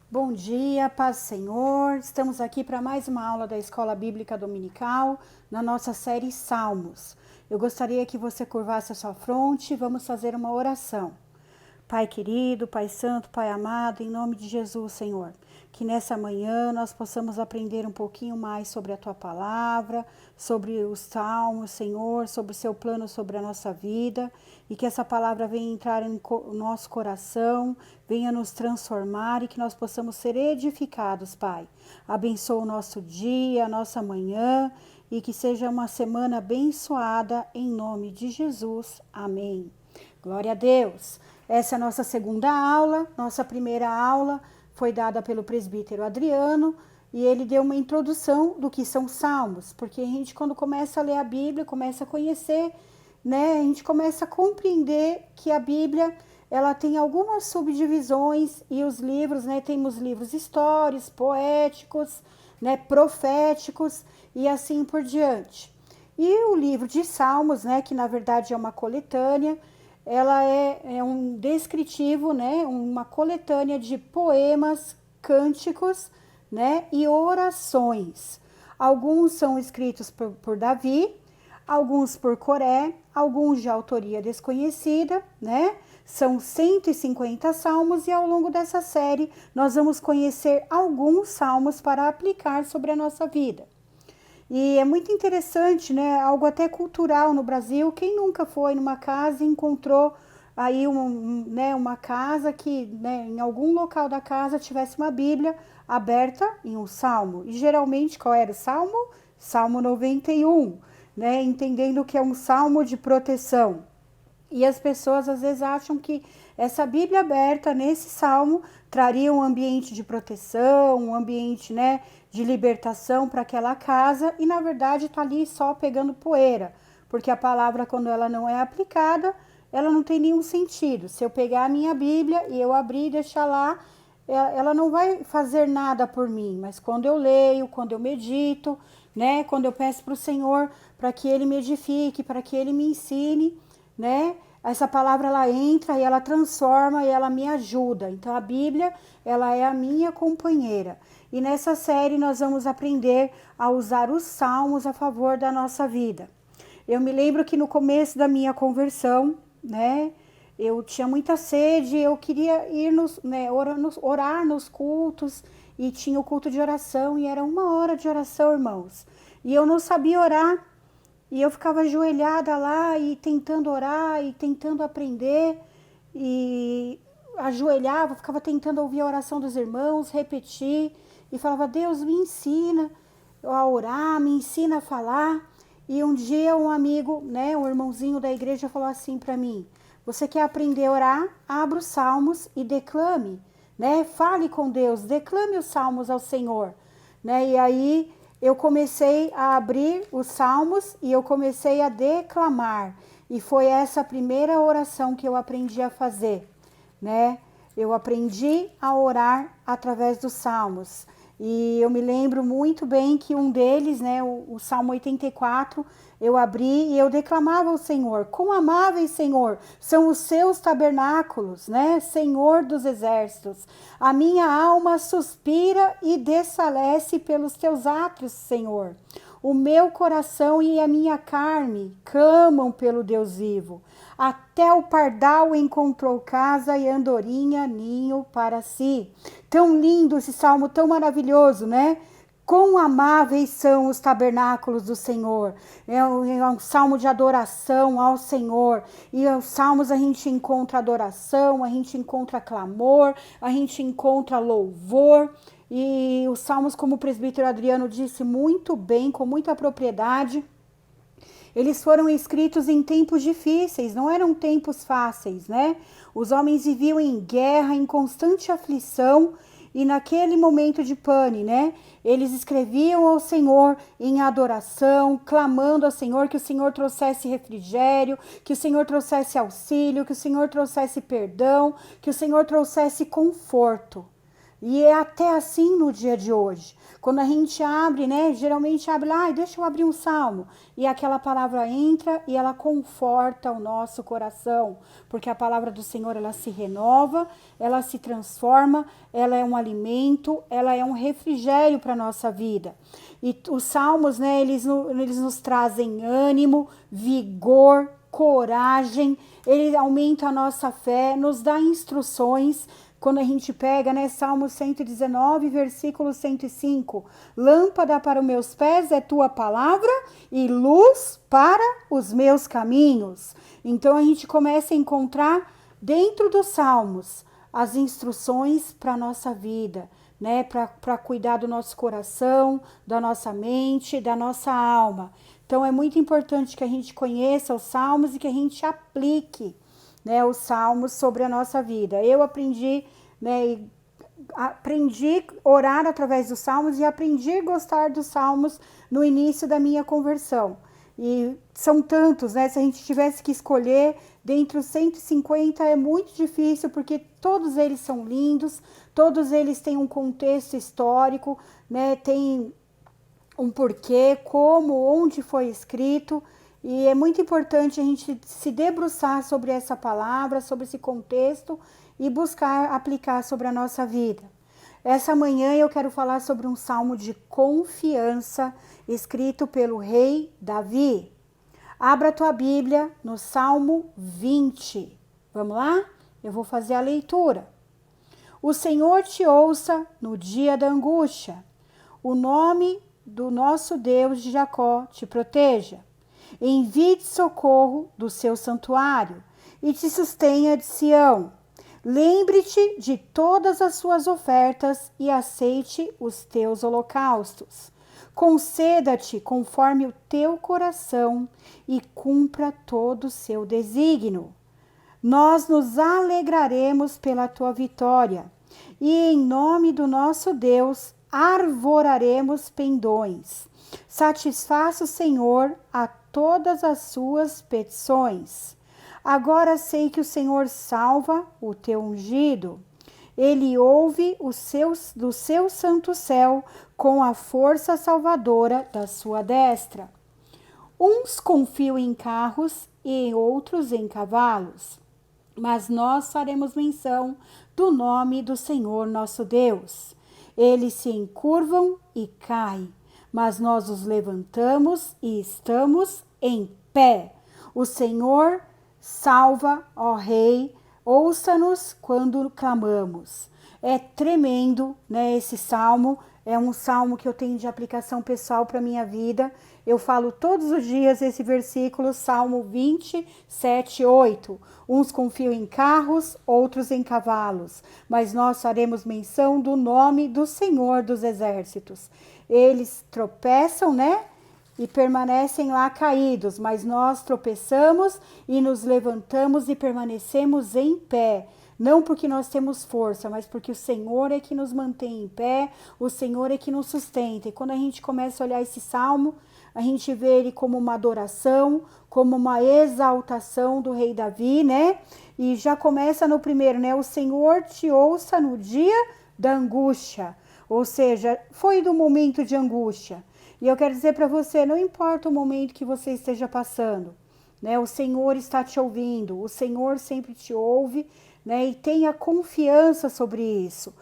Bom dia, paz do Senhor. Estamos aqui para mais uma aula da Escola Bíblica Dominical, na nossa série Salmos. Eu gostaria que você curvasse a sua fronte e vamos fazer uma oração. Pai querido, Pai santo, Pai amado, em nome de Jesus, Senhor, que nessa manhã nós possamos aprender um pouquinho mais sobre a Tua Palavra, sobre os Salmos, Senhor, sobre o Seu plano sobre a nossa vida, e que essa palavra venha entrar em nosso coração, venha nos transformar e que nós possamos ser edificados, Pai. Abençoa o nosso dia, a nossa manhã, e que seja uma semana abençoada, em nome de Jesus. Amém. Glória a Deus. Essa é a nossa segunda aula. Nossa primeira aula foi dada pelo presbítero Adriano e ele deu uma introdução do que são salmos, porque a gente, quando começa a ler a Bíblia, começa a conhecer, né? A gente começa a compreender que a Bíblia, ela tem algumas subdivisões e os livros, né? Temos livros históricos, poéticos, né? Proféticos e assim por diante. E o livro de Salmos, né? Que na verdade é uma coletânea, ela é um descritivo, né, uma coletânea de poemas, cânticos, né, e orações. Alguns são escritos por Davi, alguns por Coré, alguns de autoria desconhecida, né? São 150 salmos e ao longo dessa série nós vamos conhecer alguns salmos para aplicar sobre a nossa vida. E é muito interessante, né? Algo até cultural no Brasil. Quem nunca foi numa casa e encontrou aí uma casa que, né, em algum local da casa tivesse uma Bíblia aberta em um salmo? E geralmente qual era o salmo? Salmo 91, né? Entendendo que é um salmo de proteção. E as pessoas às vezes acham que essa Bíblia aberta nesse salmo traria um ambiente de proteção, um ambiente, né, de libertação para aquela casa, e na verdade está ali só pegando poeira, porque a palavra, quando ela não é aplicada, ela não tem nenhum sentido. Se eu pegar a minha Bíblia e eu abrir e deixar lá, ela não vai fazer nada por mim, mas quando eu leio, quando eu medito, né, quando eu peço para o Senhor para que Ele me edifique, para que Ele me ensine, né? Essa palavra, ela entra e ela transforma e ela me ajuda. Então a Bíblia, ela é a minha companheira. E nessa série nós vamos aprender a usar os salmos a favor da nossa vida. Eu me lembro que no começo da minha conversão, né, eu tinha muita sede, eu queria ir orar nos cultos, e tinha o culto de oração e era 1 hora de oração, irmãos. E eu não sabia orar. E eu ficava ajoelhada lá e tentando orar e tentando aprender, e ajoelhava, ficava tentando ouvir a oração dos irmãos, repetir, e falava: Deus, me ensina a orar, me ensina a falar. E um dia um amigo, né, um irmãozinho da igreja falou assim para mim: você quer aprender a orar? Abra os salmos e declame, né? Fale com Deus, declame os salmos ao Senhor, né? E aí eu comecei a abrir os salmos e eu comecei a declamar. E foi essa a primeira oração que eu aprendi a fazer, né? Eu aprendi a orar através dos salmos. E eu me lembro muito bem que um deles, né, o Salmo 84, eu abri e eu declamava ao Senhor: quão amáveis, Senhor, são os seus tabernáculos, né, Senhor dos exércitos. A minha alma suspira e desfalece pelos teus átrios, Senhor. O meu coração e a minha carne clamam pelo Deus vivo. Até o pardal encontrou casa e a andorinha ninho para si. Tão lindo esse salmo, tão maravilhoso, né? Quão amáveis são os tabernáculos do Senhor. É um salmo de adoração ao Senhor. E os salmos a gente encontra adoração, a gente encontra clamor, a gente encontra louvor. E os salmos, como o presbítero Adriano disse muito bem, com muita propriedade, eles foram escritos em tempos difíceis, não eram tempos fáceis, né? Os homens viviam em guerra, em constante aflição, e naquele momento de pane, né? Eles escreviam ao Senhor em adoração, clamando ao Senhor que o Senhor trouxesse refrigério, que o Senhor trouxesse auxílio, que o Senhor trouxesse perdão, que o Senhor trouxesse conforto, E é até assim no dia de hoje. Quando a gente abre, né? Geralmente abre lá, deixa eu abrir um salmo. E aquela palavra entra e ela conforta o nosso coração. Porque a palavra do Senhor, ela se renova, ela se transforma, ela é um alimento, ela é um refrigério para a nossa vida. E os salmos, né? Eles nos trazem ânimo, vigor, coragem, ele aumenta a nossa fé, nos dá instruções. Quando a gente pega, né, Salmo 119, versículo 105, lâmpada para os meus pés é tua palavra e luz para os meus caminhos. Então a gente começa a encontrar dentro dos Salmos as instruções para a nossa vida, né, para cuidar do nosso coração, da nossa mente, da nossa alma. Então é muito importante que a gente conheça os Salmos e que a gente aplique, né, os salmos sobre a nossa vida. Eu aprendi, né, aprendi a orar através dos salmos e aprendi a gostar dos salmos no início da minha conversão. E são tantos, né? Se a gente tivesse que escolher, dentre os 150 é muito difícil, porque todos eles são lindos, todos eles têm um contexto histórico, né? Tem um porquê, como, onde foi escrito. E é muito importante a gente se debruçar sobre essa palavra, sobre esse contexto e buscar aplicar sobre a nossa vida. Essa manhã eu quero falar sobre um salmo de confiança escrito pelo rei Davi. Abra a tua Bíblia no Salmo 20. Vamos lá? Eu vou fazer a leitura. O Senhor te ouça no dia da angústia. O nome do nosso Deus de Jacó te proteja. Envie socorro do seu santuário e te sustenha de Sião. Lembre-te de todas as suas ofertas e aceite os teus holocaustos. Conceda-te conforme o teu coração e cumpra todo o seu desígnio. Nós nos alegraremos pela tua vitória e em nome do nosso Deus arvoraremos pendões. Satisfaça o Senhor a todas as suas petições. Agora sei que o Senhor salva o teu ungido. Ele ouve do seu santo céu com a força salvadora da sua destra. Uns confiam em carros e outros em cavalos, mas nós faremos menção do nome do Senhor nosso Deus. Eles se encurvam e caem, mas nós os levantamos e estamos em pé. O Senhor salva, ó Rei, ouça-nos quando clamamos. É tremendo, né, esse salmo. É um salmo que eu tenho de aplicação pessoal para a minha vida. Eu falo todos os dias esse versículo, Salmo 27, 8. Uns confiam em carros, outros em cavalos, mas nós faremos menção do nome do Senhor dos Exércitos. Eles tropeçam, né? E permanecem lá caídos, mas nós tropeçamos e nos levantamos e permanecemos em pé. Não porque nós temos força, mas porque o Senhor é que nos mantém em pé, o Senhor é que nos sustenta. E quando a gente começa a olhar esse salmo, a gente vê ele como uma adoração, como uma exaltação do rei Davi, né? E já começa no primeiro, né? O Senhor te ouça no dia da angústia. Ou seja, foi do momento de angústia. E eu quero dizer para você, não importa o momento que você esteja passando, né? O Senhor está te ouvindo, o Senhor sempre te ouve, né? E tenha confiança sobre isso.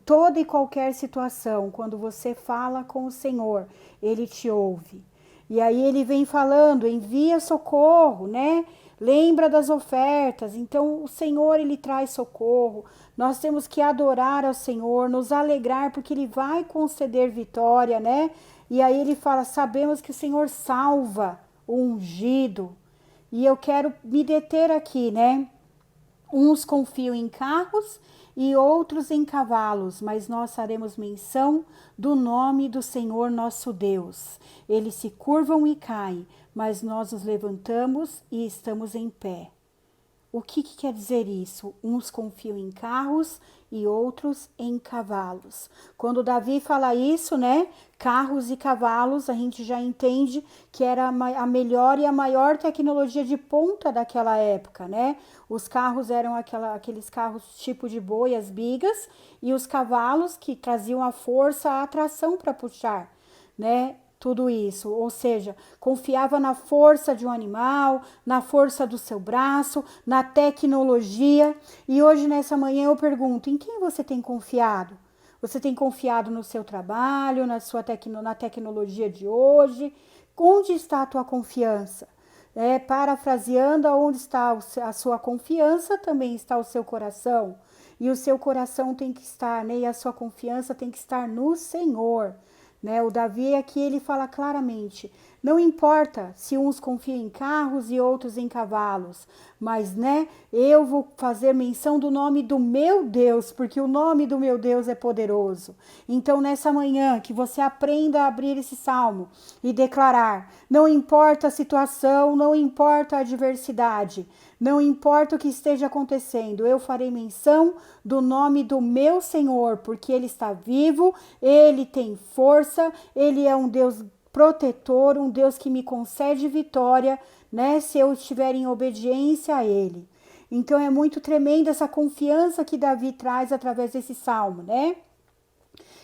Toda e qualquer situação, quando você fala com o Senhor, Ele te ouve. E aí Ele vem falando, envia socorro, né? Lembra das ofertas. Então o Senhor, Ele traz socorro. Nós temos que adorar ao Senhor, nos alegrar, porque Ele vai conceder vitória, né? E aí Ele fala, sabemos que o Senhor salva o ungido. E eu quero me deter aqui, né? Uns confiam em carros e outros em cavalos, mas nós faremos menção do nome do Senhor nosso Deus. Eles se curvam e caem, mas nós nos levantamos e estamos em pé. O que quer dizer isso? Uns confiam em carros e outros em cavalos. Quando Davi fala isso, né, carros e cavalos, a gente já entende que era a melhor e a maior tecnologia de ponta daquela época, né? Os carros eram aqueles carros tipo de boi, as bigas, e os cavalos que traziam a força, a atração para puxar, né? Tudo isso, ou seja, confiava na força de um animal, na força do seu braço, na tecnologia. E hoje, nessa manhã, eu pergunto: em quem você tem confiado? Você tem confiado no seu trabalho, na tecnologia de hoje? Onde está a tua confiança? Parafraseando, onde está a sua confiança, também está o seu coração. E o seu coração tem que estar, né? E a sua confiança tem que estar no Senhor. Né? O Davi aqui ele fala claramente, não importa se uns confiam em carros e outros em cavalos, mas né, eu vou fazer menção do nome do meu Deus, porque o nome do meu Deus é poderoso. Então nessa manhã que você aprenda a abrir esse salmo e declarar, não importa a situação, não importa a adversidade, não importa o que esteja acontecendo, eu farei menção do nome do meu Senhor, porque Ele está vivo, Ele tem força, Ele é um Deus protetor, um Deus que me concede vitória, né, se eu estiver em obediência a Ele. Então é muito tremenda essa confiança que Davi traz através desse salmo, né?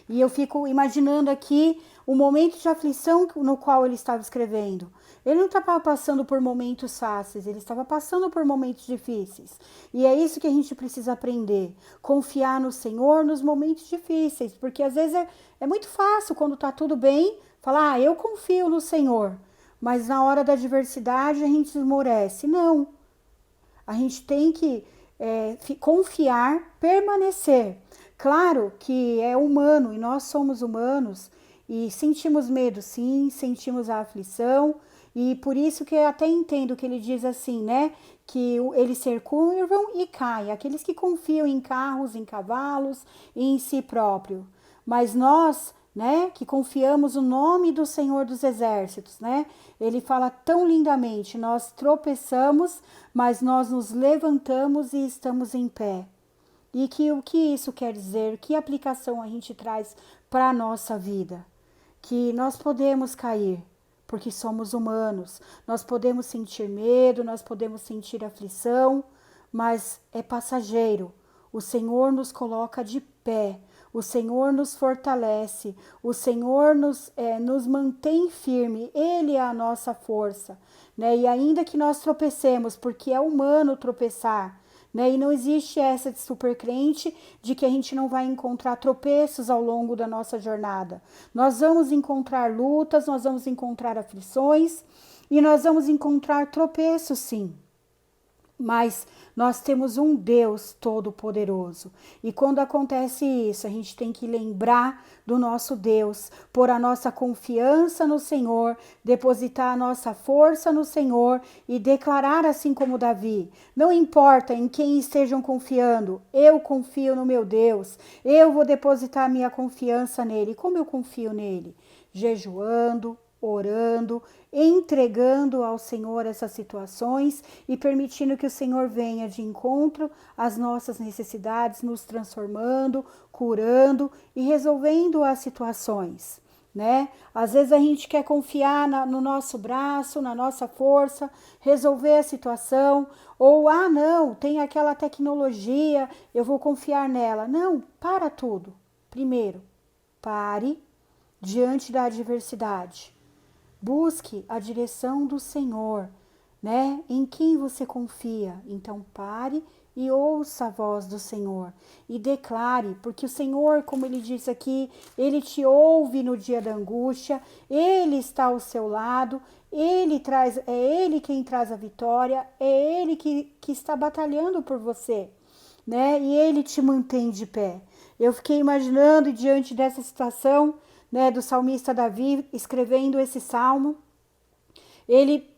E eu fico imaginando aqui o momento de aflição no qual ele estava escrevendo. Ele não estava passando por momentos fáceis, ele estava passando por momentos difíceis. E é isso que a gente precisa aprender. Confiar no Senhor nos momentos difíceis. Porque às vezes é muito fácil, quando está tudo bem, falar, eu confio no Senhor. Mas na hora da adversidade a gente esmorece. Não. A gente tem que confiar, permanecer. Claro que é humano e nós somos humanos e sentimos medo, sim, sentimos a aflição e por isso que eu até entendo que ele diz assim, né, que eles se curvam e caem, aqueles que confiam em carros, em cavalos e em si próprio. Mas nós, né, que confiamos no nome do Senhor dos Exércitos, né, ele fala tão lindamente, nós tropeçamos, mas nós nos levantamos e estamos em pé. E o que isso quer dizer? Que aplicação a gente traz para a nossa vida? Que nós podemos cair, porque somos humanos. Nós podemos sentir medo, nós podemos sentir aflição, mas é passageiro. O Senhor nos coloca de pé, o Senhor nos fortalece, o Senhor nos mantém firme, Ele é a nossa força. Né? E ainda que nós tropecemos, porque é humano tropeçar, né? E não existe essa de super crente de que a gente não vai encontrar tropeços ao longo da nossa jornada. Nós vamos encontrar lutas, nós vamos encontrar aflições e nós vamos encontrar tropeços, sim. Mas nós temos um Deus todo-poderoso. E quando acontece isso, a gente tem que lembrar do nosso Deus, pôr a nossa confiança no Senhor, depositar a nossa força no Senhor e declarar assim como Davi. Não importa em quem estejam confiando, eu confio no meu Deus. Eu vou depositar minha confiança nele. Como eu confio nele? Jejuando, orando, entregando ao Senhor essas situações e permitindo que o Senhor venha de encontro às nossas necessidades, nos transformando, curando e resolvendo as situações, né? Às vezes a gente quer confiar no nosso braço, na nossa força, resolver a situação, ou não, tem aquela tecnologia, eu vou confiar nela. Não, para tudo. Primeiro, pare diante da adversidade. Busque a direção do Senhor, né? Em quem você confia. Então pare e ouça a voz do Senhor e declare, porque o Senhor, como ele diz aqui, ele te ouve no dia da angústia, ele está ao seu lado, é ele quem traz a vitória, é ele que está batalhando por você, né? E ele te mantém de pé. Eu fiquei imaginando diante dessa situação, né, do salmista Davi escrevendo esse salmo,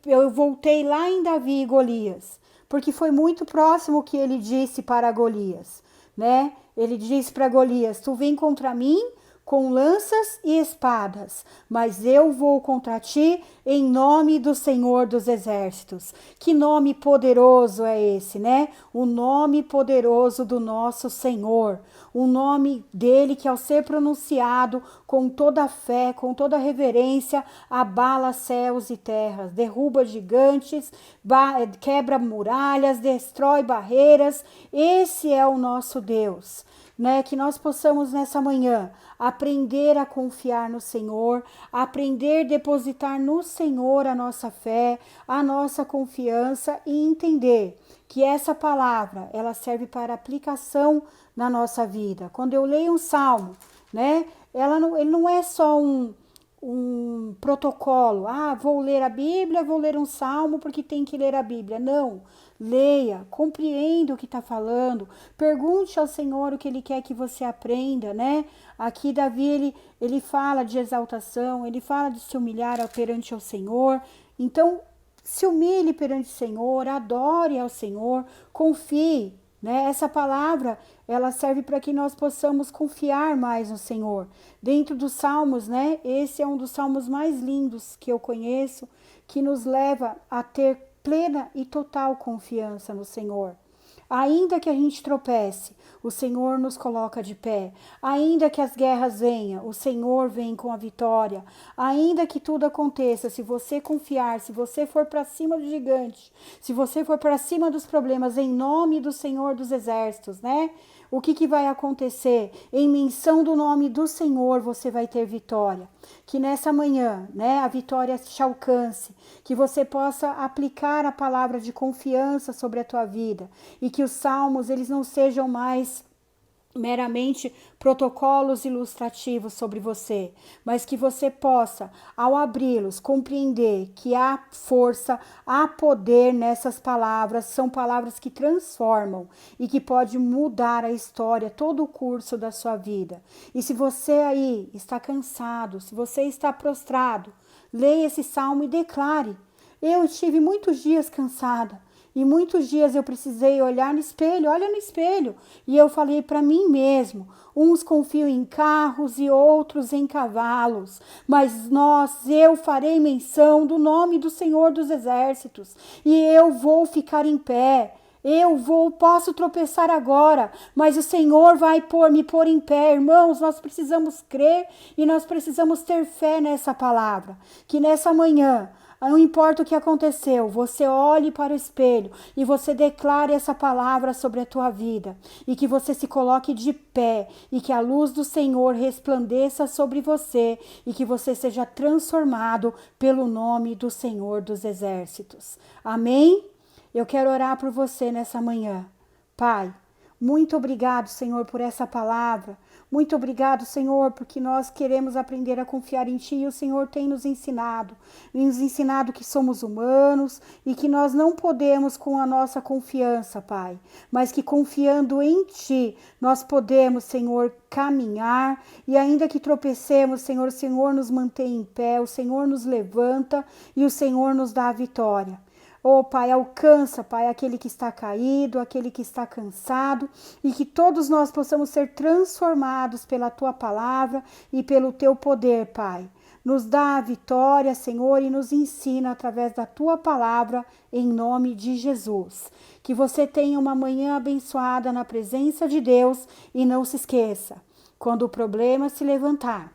eu voltei lá em Davi e Golias, porque foi muito próximo o que ele disse para Golias, né? Ele disse para Golias: tu vem contra mim com lanças e espadas, mas eu vou contra ti em nome do Senhor dos Exércitos. Que nome poderoso é esse, né? O nome poderoso do nosso Senhor. O nome dele que, ao ser pronunciado com toda a fé, com toda a reverência, abala céus e terras, derruba gigantes, quebra muralhas, destrói barreiras. Esse é o nosso Deus. Né, que nós possamos nessa manhã aprender a confiar no Senhor, aprender a depositar no Senhor a nossa fé, a nossa confiança e entender que essa palavra, ela serve para aplicação na nossa vida. Quando eu leio um salmo, né, ele não é só um protocolo. Vou ler a Bíblia, vou ler um salmo porque tem que ler a Bíblia. Não. Leia, compreenda o que está falando, pergunte ao Senhor o que Ele quer que você aprenda, né? Aqui Davi, ele fala de exaltação, ele fala de se humilhar perante ao Senhor. Então, se humilhe perante o Senhor, adore ao Senhor, confie, né? Essa palavra, ela serve para que nós possamos confiar mais no Senhor. Dentro dos salmos, né? Esse é um dos salmos mais lindos que eu conheço, que nos leva a ter plena e total confiança no Senhor. Ainda que a gente tropece, o Senhor nos coloca de pé. Ainda que as guerras venham, o Senhor vem com a vitória. Ainda que tudo aconteça, se você confiar, se você for para cima do gigante, se você for para cima dos problemas, em nome do Senhor dos Exércitos, né? O que vai acontecer? Em menção do nome do Senhor, você vai ter vitória. Que nessa manhã, né, a vitória te alcance. Que você possa aplicar a palavra de confiança sobre a tua vida. E que os salmos, eles não sejam mais meramente protocolos ilustrativos sobre você, mas que você possa, ao abri-los, compreender que há força, há poder nessas palavras, são palavras que transformam e que pode mudar a história, todo o curso da sua vida. E se você aí está cansado, se você está prostrado, leia esse salmo e declare: eu estive muitos dias cansada. E muitos dias eu precisei olhar no espelho, olha no espelho. E eu falei para mim mesmo, uns confiam em carros e outros em cavalos. Mas eu farei menção do nome do Senhor dos Exércitos. E eu vou ficar em pé. Posso tropeçar agora, mas o Senhor vai me pôr em pé. Irmãos, nós precisamos crer e nós precisamos ter fé nessa palavra. Que nessa manhã, não importa o que aconteceu, você olhe para o espelho e você declare essa palavra sobre a tua vida. E que você se coloque de pé e que a luz do Senhor resplandeça sobre você e que você seja transformado pelo nome do Senhor dos Exércitos. Amém? Eu quero orar por você nessa manhã. Pai, muito obrigado, Senhor, por essa palavra. Muito obrigado, Senhor, porque nós queremos aprender a confiar em Ti e o Senhor tem nos ensinado que somos humanos e que nós não podemos com a nossa confiança, Pai, mas que confiando em Ti, nós podemos, Senhor, caminhar e ainda que tropecemos, Senhor, o Senhor nos mantém em pé, o Senhor nos levanta e o Senhor nos dá a vitória. Oh, Pai, alcança, Pai, aquele que está caído, aquele que está cansado, e que todos nós possamos ser transformados pela Tua palavra e pelo Teu poder, Pai. Nos dá a vitória, Senhor, e nos ensina através da Tua palavra, em nome de Jesus. Que você tenha uma manhã abençoada na presença de Deus e não se esqueça, quando o problema se levantar,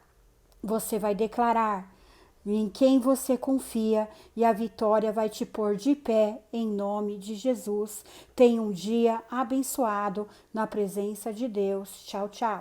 você vai declarar em quem você confia e a vitória vai te pôr de pé em nome de Jesus. Tenha um dia abençoado na presença de Deus. Tchau, tchau.